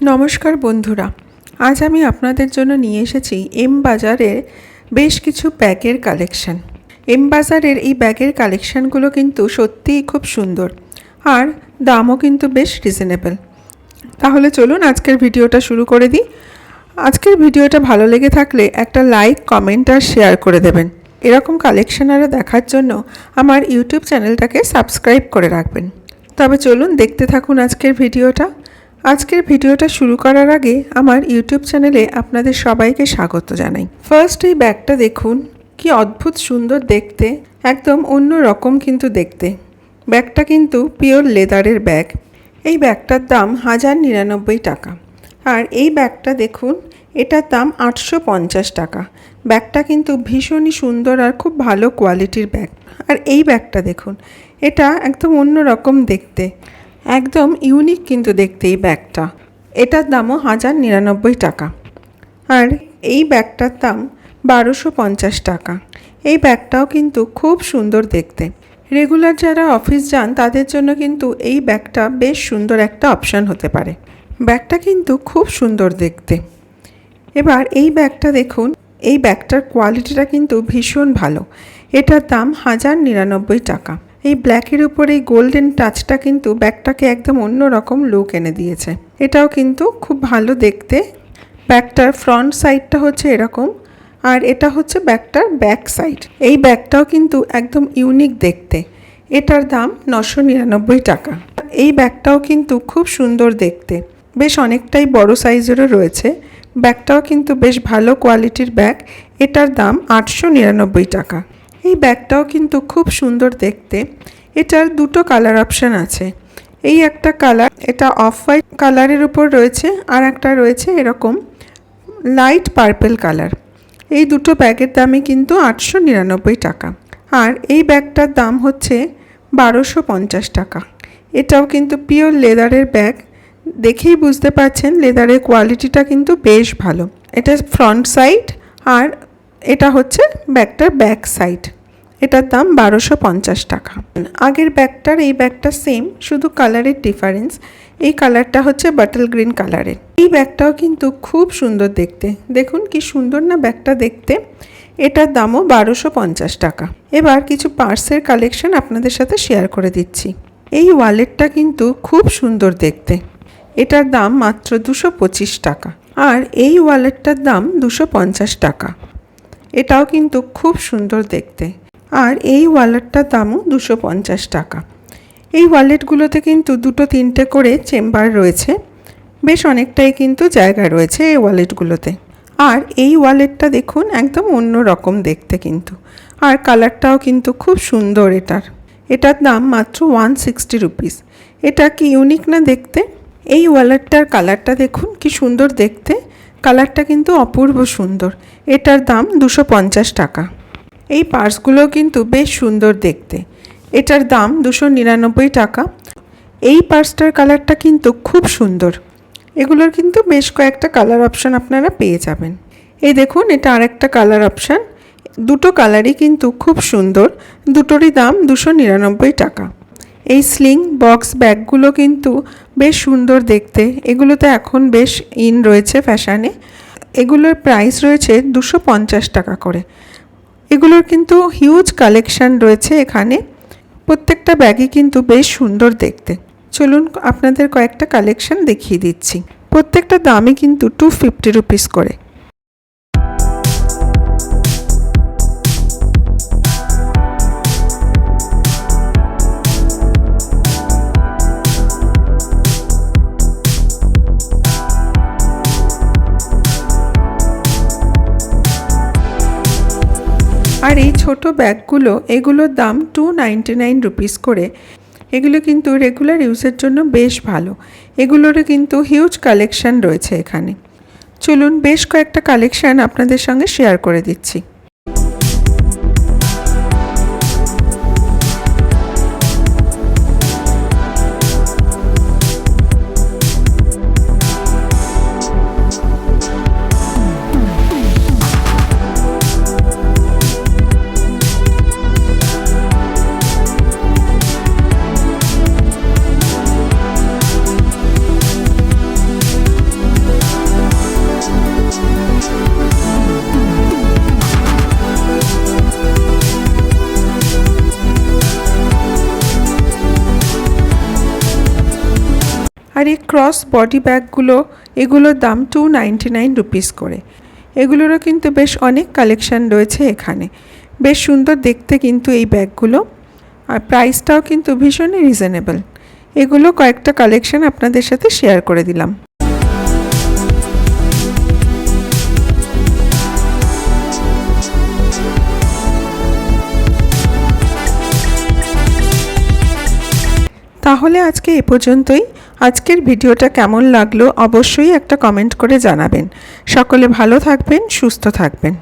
নমস্কার বন্ধুরা, আজ আমি আপনাদের জন্য নিয়ে এসেছি এম বাজারের বেশ কিছু ব্যাগের কালেকশন। এম বাজারের এই ব্যাগের কালেকশানগুলো কিন্তু সত্যিই খুব সুন্দর আর দামও কিন্তু বেশ রিজনেবল। তাহলে চলুন আজকের ভিডিওটা শুরু করে দিই। আজকের ভিডিওটা ভালো লেগে থাকলে একটা লাইক, কমেন্ট আর শেয়ার করে দেবেন। এরকম কালেকশন আরও দেখার জন্য আমার ইউটিউব চ্যানেলটাকে সাবস্ক্রাইব করে রাখবেন। তবে চলুন দেখতে থাকুন আজকের ভিডিওটা। আজকের ভিডিওটা শুরু করার আগে আমার ইউটিউব চ্যানেলে আপনাদের সবাইকে স্বাগত জানাই। ফার্স্ট এই ব্যাগটা দেখুন, কি অদ্ভুত সুন্দর দেখতে, একদম অন্য রকম কিন্তু দেখতে। ব্যাগটা কিন্তু পিওর লেদারের ব্যাগ। এই ব্যাগটার দাম 1099 টাকা। আর এই ব্যাগটা দেখুন, এটার দাম 850 টাকা। ব্যাগটা কিন্তু ভীষণই সুন্দর আর খুব ভালো কোয়ালিটির ব্যাগ। আর এই ব্যাগটা দেখুন, এটা একদম অন্য রকম দেখতে, একদম ইউনিক কিন্তু দেখতে এই ব্যাগটা। এটার দামও 1099 টাকা। আর এই ব্যাগটার দাম 1250 টাকা। এই ব্যাগটাও কিন্তু খুব সুন্দর দেখতে। রেগুলার যারা অফিস যান তাদের জন্য কিন্তু এই ব্যাগটা বেশ সুন্দর একটা অপশান হতে পারে। ব্যাগটা কিন্তু খুব সুন্দর দেখতে। এবার এই ব্যাগটা দেখুন, এই ব্যাগটার কোয়ালিটিটা কিন্তু ভীষণ ভালো। এটার দাম 1099 টাকা। এই ব্ল্যাকের উপর এই গোল্ডেন টাচটা কিন্তু ব্যাগটাকে একদম অন্য রকম লুক এনে দিয়েছে। এটাও কিন্তু খুব ভালো দেখতে। ব্যাগটার ফ্রন্ট সাইডটা হচ্ছে এরকম, আর এটা হচ্ছে ব্যাগটার ব্যাক সাইড। এই ব্যাগটাও কিন্তু একদম ইউনিক দেখতে। এটার দাম 999 টাকা। এই ব্যাগটাও কিন্তু খুব সুন্দর দেখতে, বেশ অনেকটাই বড় সাইজেরও রয়েছে। ব্যাগটাও কিন্তু বেশ ভালো কোয়ালিটির ব্যাগ। এটার দাম 899 টাকা। এই ব্যাগটাও কিন্তু খুব সুন্দর দেখতে। এটার দুটো কালার অপশান আছে। এই একটা কালার, এটা অফ হোয়াইট কালারের উপর রয়েছে, আর একটা রয়েছে এরকম লাইট পার্পল কালার। এই দুটো ব্যাগের দামই কিন্তু 899 টাকা। আর এই ব্যাগটার দাম হচ্ছে 1250 টাকা। এটাও কিন্তু পিওর লেদারের ব্যাগ। দেখেই বুঝতে পারছেন লেদারের কোয়ালিটিটা কিন্তু বেশ ভালো। এটা ফ্রন্ট সাইড আর এটা হচ্ছে ব্যাগটার ব্যাক সাইড। এটার দাম 1250 টাকা। আগের ব্যাগটার এই ব্যাগটা সেম, শুধু কালারের ডিফারেন্স। এই কালারটা হচ্ছে বাটল গ্রিন কালারের। এই ব্যাগটাও কিন্তু খুব সুন্দর দেখতে। দেখুন কি সুন্দর না ব্যাগটা দেখতে। এটার দামও 1250 টাকা। এবার কিছু পার্সের কালেকশন আপনাদের সাথে শেয়ার করে দিচ্ছি। এই ওয়ালেটটা কিন্তু খুব সুন্দর দেখতে। এটার দাম মাত্র 225 টাকা। আর এই ওয়ালেটটার দাম 250 টাকা। এটাও কিন্তু খুব সুন্দর দেখতে। আর এই ওয়ালেটটার দামও 250 টাকা। এই ওয়ালেটগুলোতে কিন্তু দুটো তিনটে করে চেম্বার রয়েছে। বেশ অনেকটাই কিন্তু জায়গা রয়েছে এই ওয়ালেটগুলোতে। আর এই ওয়ালেটটা দেখুন, একদম অন্য রকম দেখতে কিন্তু। আর কালারটাও কিন্তু খুব সুন্দর এটার দাম মাত্র 160 রুপিস। এটা কি ইউনিক না দেখতে। এই ওয়ালেটটার কালারটা দেখুন কি সুন্দর দেখতে। কালারটা কিন্তু অপূর্ব সুন্দর। এটার দাম 250 টাকা। এই পার্সগুলো কিন্তু বেশ সুন্দর দেখতে। এটার দাম 299 টাকা। এই পার্সটার কালারটা কিন্তু খুব সুন্দর। এগুলোর কিন্তু বেশ কয়েকটা কালার অপশান আপনারা পেয়ে যাবেন। এই দেখুন, এটা আরেকটা কালার অপশান। দুটো কালারই কিন্তু খুব সুন্দর। দুটোরই দাম 299 টাকা। এই স্লিং বক্স ব্যাগগুলো কিন্তু বেশ সুন্দর দেখতে। এগুলোতে এখন বেশ ইন রয়েছে ফ্যাশানে। এগুলোর প্রাইস রয়েছে 250 টাকা করে। এগুলোর কিন্তু হিউজ কালেকশান রয়েছে এখানে। প্রত্যেকটা ব্যাগই কিন্তু বেশ সুন্দর দেখতে। চলুন আপনাদের কয়েকটা কালেকশান দেখিয়ে দিচ্ছি। প্রত্যেকটা দামই কিন্তু 250 রুপিস করে। আর এই ছোট ব্যাগগুলো, এগুলোর দাম 299 রুপিস করে। এগুলো কিন্তু রেগুলার ইউজের জন্য বেশ ভালো। এগুলোরও কিন্তু হিউজ কালেকশান রয়েছে এখানে। চলুন বেশ কয়েকটা কালেকশান আপনাদের সঙ্গে শেয়ার করে দিচ্ছি। আর এই ক্রস বডি ব্যাগগুলো, এগুলোর দাম 299 রুপিস করে। এগুলোরও কিন্তু বেশ অনেক কালেকশান রয়েছে এখানে। বেশ সুন্দর দেখতে কিন্তু এই ব্যাগগুলো, আর প্রাইসটাও কিন্তু ভীষণই রিজনেবল। এগুলো কয়েকটা কালেকশান আপনাদের সাথে শেয়ার করে দিলাম। তাহলে আজকে এ পর্যন্তই। আজকের ভিডিওটা কেমন লাগলো অবশ্যই একটা কমেন্ট করে জানাবেন। সকলে ভালো থাকবেন, সুস্থ থাকবেন।